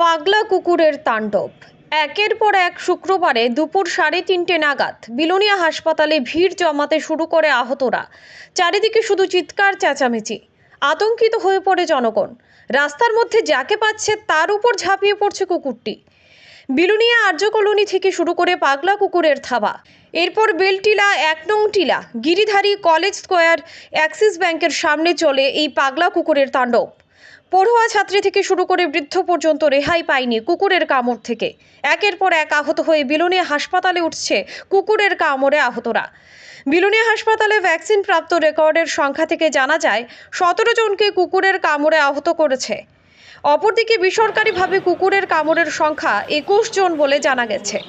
পাগলা কুকুরের তাণ্ডব। একের পর এক শুক্রবারে দুপুর 3:30 নাগাদ বিলোনিয়া হাসপাতালে ভিড় জমাতে শুরু করে আহতরা। চারিদিকে শুধু চিৎকার চেঁচামেচি। আতঙ্কিত হয়ে পড়ে জনগণ। রাস্তার মধ্যে যাকে পাচ্ছে তার উপর ঝাঁপিয়ে পড়ছে কুকুরটি। বিলোনিয়া আর্য কলোনি থেকে শুরু করে পাগলা কুকুরের থাবা। এরপর বেলটিলা 1 নং টিলা, গিরিধারী, কলেজ স্কোয়ার, অ্যাক্সিস ব্যাংকের সামনে চলে এই পাগলা কুকুরের তাণ্ডব। পড়ুয়া ছাত্রী থেকে শুরু করে বৃদ্ধ পর্যন্ত রেহাই পায়নি কুকুরের কামড় থেকে। একের পর এক আহত হয়ে বিলোনিয়া হাসপাতালে উঠছে কুকুরের কামড়ে আহতরা। বিলোনিয়া হাসপাতালে ভ্যাকসিন প্রাপ্ত রেকর্ডের সংখ্যা থেকে জানা যায় 17 জনকে কুকুরের কামড়ে আহত করেছে। অপরদিকে বেসরকারিভাবে কুকুরের কামড়ের সংখ্যা 21 জন বলে জানা গেছে।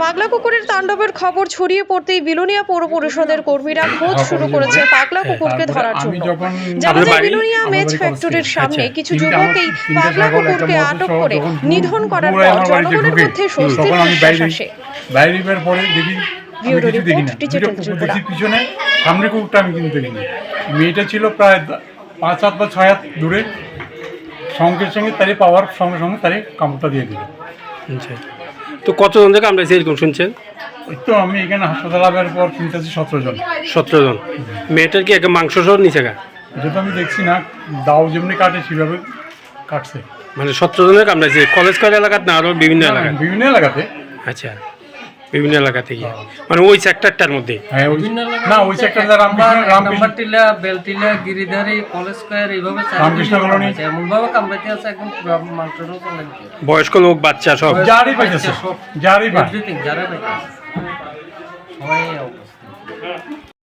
পাগলা কুকুরের তাণ্ডবের খবর ছড়িয়ে পড়তেই বিলোনিয়া পৌর পরিষদের কর্মীরা খোঁজ শুরু করেছে পাগলা কুকুরকে ধরার জন্য। জানা যায় বিলোনিয়া মেজ ফ্যাক্টরির সামনে কিছু যুবক এই পাগলা কুকুরকে আটক করে নিধন করার পর জনগণের মধ্যে স্বস্তির নিঃশ্বাস আসে। বাইরের পরে দেখি ব্যুরো রিপোর্ট, ডিজিটাল ত্রিপুরা। পিছনে সামনে কুকুরটা আমি কিন্তু দেখিনি। মেয়েটা ছিল প্রায় 5-7 বা 6 হাত দূরে, সঙ্গে সঙ্গে তারই পাওয়ার সঙ্গে সঙ্গে তারই কামড়টা দিয়ে দিল। আচ্ছা, তো কতজন থেকে আমরা এরকম শুনছেন? এই তো আমি এখানে হাসপাতাল আসার পর শুনতেছি 17 জন। 17 জন। মেয়েটার কি একটা মাংস সহ নিচে গা? এটা তো আমি দেখছি না, দাও যেমনি কাটে সেভাবে কাটছে। মানে 17 জনের কামড়াইছে কলেজ কলেজ এলাকাতে না আরও বিভিন্ন এলাকায়? বিভিন্ন এলাকাতে। আচ্ছা, বিভিন্ন এলাকা থেকে, মানে ওই সেক্টরটার মধ্যে? হ্যাঁ, না ওই সেক্টরে রামকৃষ্ণ টিলা, বেলটিলা, গিরিধারী, কলেজ স্কয়ার এইভাবে রামকৃষ্ণ কলোনি এমন ভাবে কামড়াতে আছে একদম মাংসটাও চলে গেছে। বয়স্ক লোক, বাচ্চা সব যারই পাইতেছে, যারই পাই। যারা পাইতেছে সবাই অবস্থা।